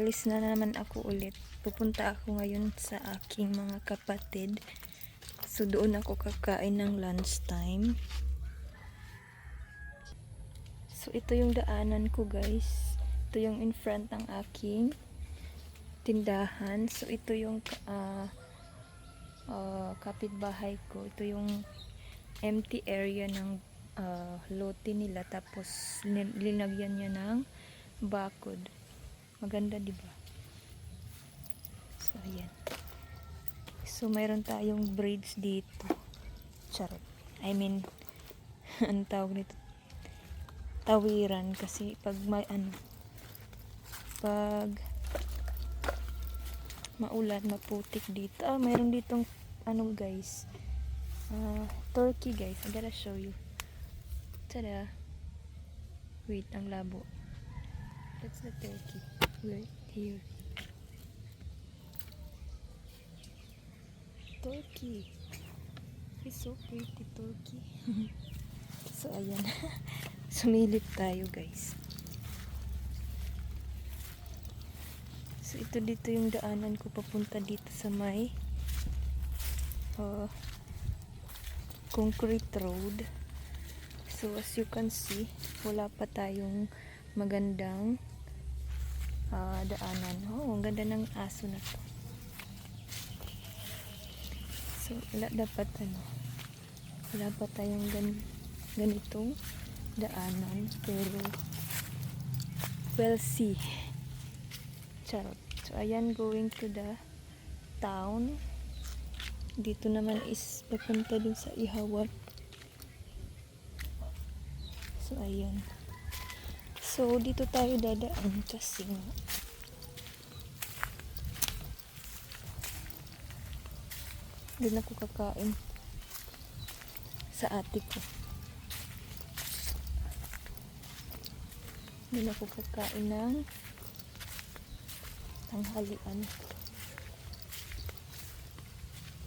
aalis na naman ako ulit. Pupunta ako ngayon sa aking mga kapatid. So doon ako kakain ng lunchtime. So ito yung daanan ko guys. Ito yung in front ng aking tindahan. So ito yung kapitbahay ko. Ito yung empty area ng lote nila. Tapos linagyan niya ng bakod. Maganda, di ba? So ayan. So mayroon tayong bridge dito. Charot. I mean, ang tawag nito, tawiran, kasi pag may pag maulan, maputik dito. Mayroon ditong guys, turkey guys. I gotta show you. Tada. Wait, ang labo. That's the turkey. Right here. Turkey. It's so pretty, turkey. So ayan. Sumilip tayo guys. So ito dito yung daanan ko papunta dito sa may concrete road. So as you can see, wala pa tayong magandang daanan. Oh, ang ganda ng aso na to. So wala pa tayong ganitong daanan, pero we'll see. Charot. So ayan, going to the town. Dito naman is papunta dun sa Ihawan. So ayan. So dito tayo dadaan kasi doon ako kakain sa ate ko. Doon ako kakain ng tanghalian.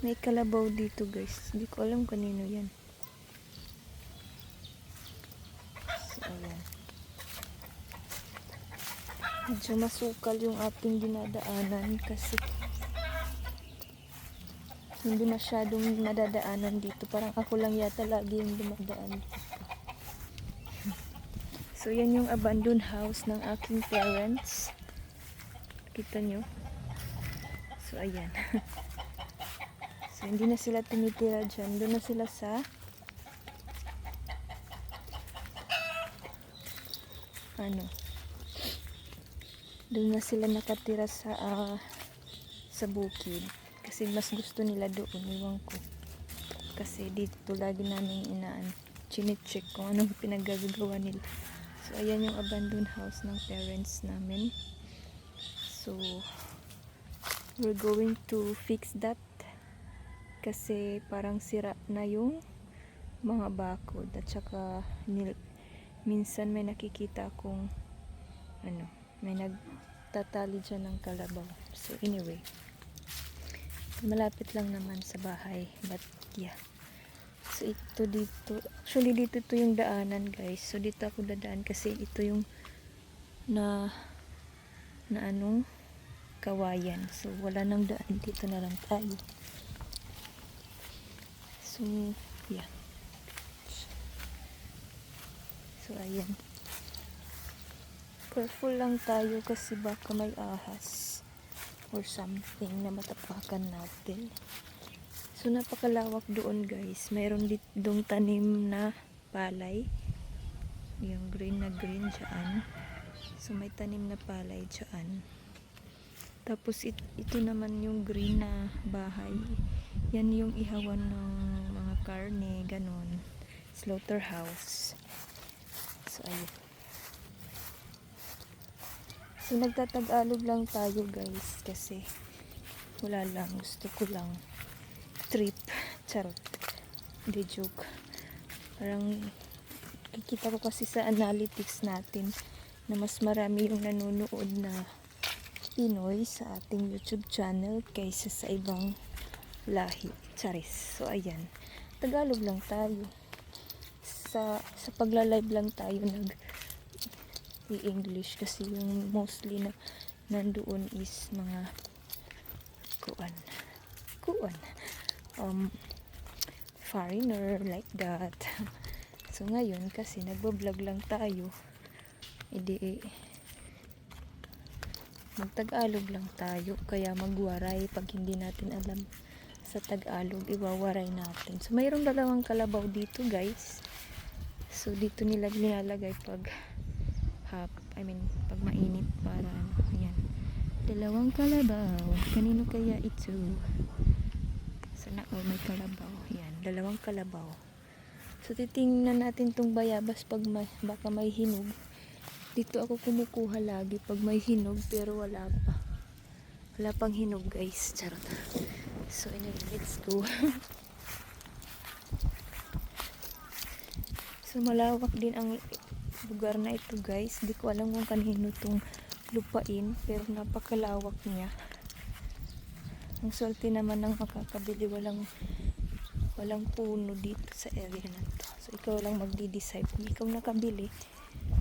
May kalabaw dito guys. Hindi ko alam kanino yan. So ayan. Medyo masukal yung ating dinadaanan kasi hindi masyadong nadadaanan dito. Parang ako lang yata lagi yung dumadaan dito. So yan yung abandoned house ng aking parents. Kita nyo? So ayan. So hindi na sila tumitira dyan. Doon na sila sa doon na sila nakatira sa bukid. Kasi mas gusto nila doon, iwan ko. Kasi dito lagi namin chine-check kung anong pinagagawa nila. So ayan yung abandoned house ng parents namin. So we're going to fix that kasi parang sira na yung mga bakod, at saka minsan may nakikita akong may nagtatali dyan ng kalabaw. So anyway, malapit lang naman sa bahay, but yeah. So ito dito, actually dito yung daanan guys. So dito ako dadaan kasi ito yung kawayan. So wala nang daan, dito na lang tayo. So yeah. So ayan. Careful lang tayo kasi baka may ahas or something na matapakan natin. So napakalawak doon guys. Mayroon ditong tanim na palay. Yung green na green dyan. So may tanim na palay dyan. Tapos ito naman yung green na bahay. Yan yung ihawan ng mga karne, ganon. Slaughterhouse. So ayun. So nagtatag-alog lang tayo guys kasi wala lang, gusto ko lang trip. Charot. Hindi, joke. Parang kikita ko kasi sa analytics natin na mas marami yung nanonood na Pinoy sa ating YouTube channel kaysa sa ibang lahi. Charis. So ayan, Tagalog lang tayo. Sa pagla-live lang tayo i-English kasi yung mostly na nandoon is mga kuan foreigner like that. So ngayon kasi nagbo-vlog lang tayo, edi magtagalog lang tayo, kaya magwaray pag hindi natin alam sa Tagalog, iwawaray natin. So mayroong dalawang kalabaw dito guys. So dito nila nilalagay pag pag mainit, para ano, ayan. Dalawang kalabaw. Kanino kaya ito? Sana may kalabaw. Ayan, dalawang kalabaw. So titingnan natin tong bayabas pag baka may hinog. Dito ako kumukuha lagi pag may hinog, pero wala pa. Wala pang hinog guys. Charot. So anyway, let's go. So malawak din ang lugar na ito guys. Di ko alam kung kanino tong lupain, pero napakalawak niya. Ang swerte naman ng makakabili, walang puno dito sa area na to. So ikaw lang magdi-decide. Kung ikaw nakabili,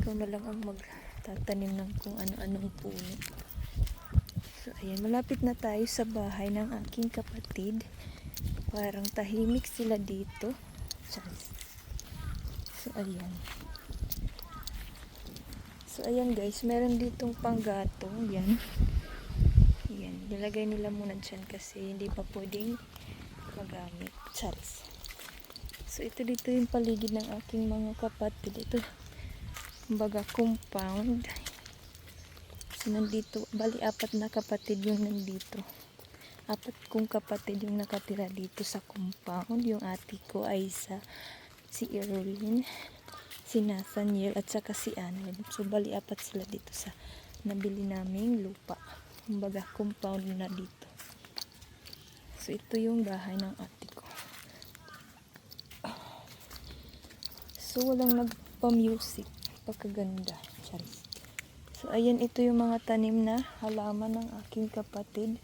ikaw na lang ang magtatanim ng kung ano-anong puno. So ayan, malapit na tayo sa bahay ng aking kapatid. Parang tahimik sila dito. So ayan. So ayan guys, meron ditong panggatong. Yan. Yan, nilagay nila muna dyan kasi hindi pa pwedeng magamit. Charis. So ito dito yung paligid ng aking mga kapatid. Ito, kumbaga compound. So nandito, bali 4 na kapatid yung nandito. 4 kong kapatid yung nakatira dito sa compound. Yung ate ko, Aiza, si Erwin, si Nathaniel, at saka si Annel. So bali 4 sila dito sa nabili naming lupa. Kumbaga compound na dito. So ito yung bahay ng ate ko. So walang nagpa-music, pagkaganda. Charis. So ayan, ito yung mga tanim na halaman ng aking kapatid.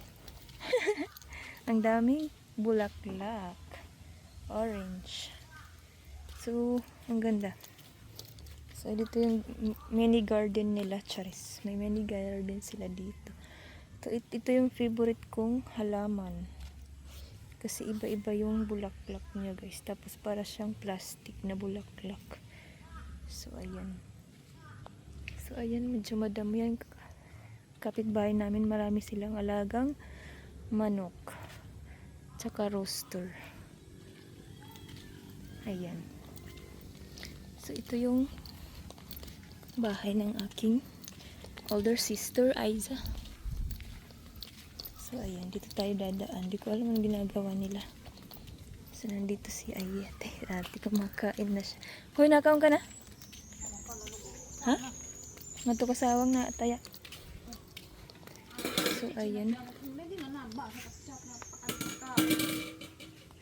Ang daming bulaklak, orange. So ang ganda. So dito yung mini garden nila. Charis. May mini garden sila dito. Ito yung favorite kong halaman. Kasi iba-iba yung bulaklak niya guys. Tapos para siyang plastic na bulaklak. So ayan. So ayan, medyo madami yan. Kapitbahay namin, marami silang alagang manok. Tsaka rooster. Ayan. So ito yung bahay ng aking older sister, Aiza. So ayan, dito tayo dadaan. Di ko alam ang ginagawa nila. So nandito si Ayete. Ate, kumakain na siya. Hoy, nakaon ka na? Ha? Matukasawang na taya. So ayan.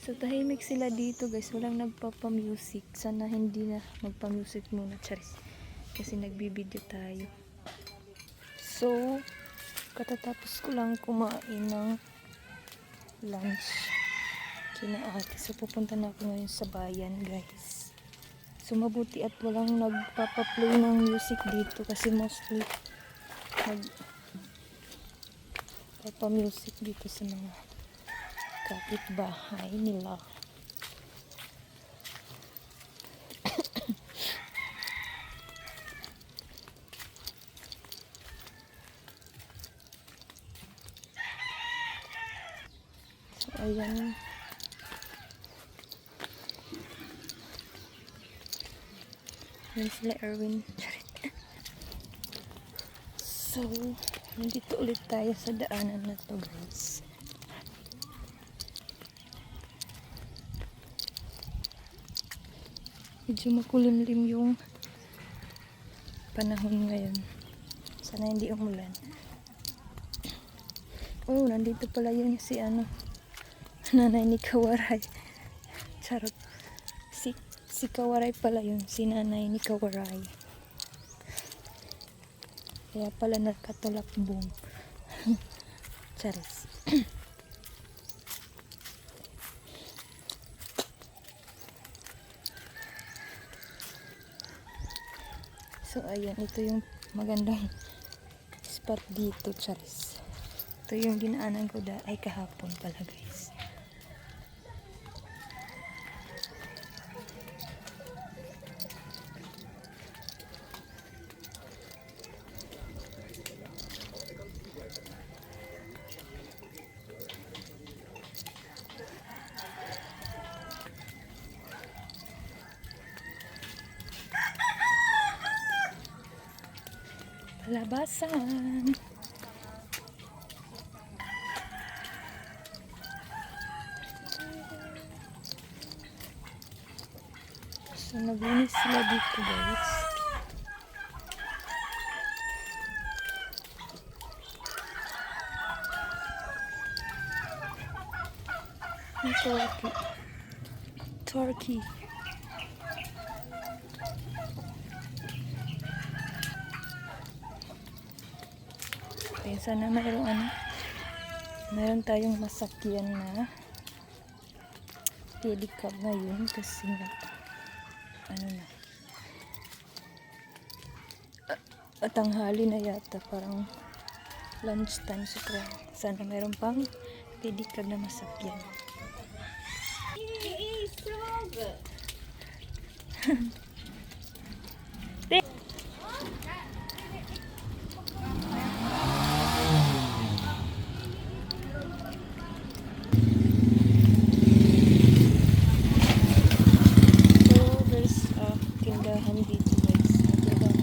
So tahimik sila dito guys. Walang nagpapa-music. Sana hindi na magpa-music muna. Charis. Kasi nagbibideo tayo. So katatapos ko lang kumain ng lunch kina ate. So pupunta na ako ngayon sa bayan guys. So mabuti at walang nagpapaplay ng music dito kasi mostly nagpapa-music dito sa mga kapitbahay nila. So ayan. Yan sila Erwin. So, nandito ulit tayo sa daanan na to guys. Medyo makulimlim yung panahon ngayon. Sana hindi umulan. Oh, nandito pala yun si nanay ni Kawaray. Charot. Si Kawaray pala yun, si nanay ni Kawaray. Kaya pala nakatulakbong. Charis. So ayan, ito yung magandang spot dito, Charis. Ito yung dinaanan ko ay kahapon pala, guys. Palabasan. So, naglinis sila dito, guys. Ang turkey. Turkey. Okay, sana mayroon tayong masakyan na pedicab ngayon kasi nga tanghali na yata, parang lunch time, so sana mayroon pang pedicab na masakyan. Tindahan dito, guys. Tindahan.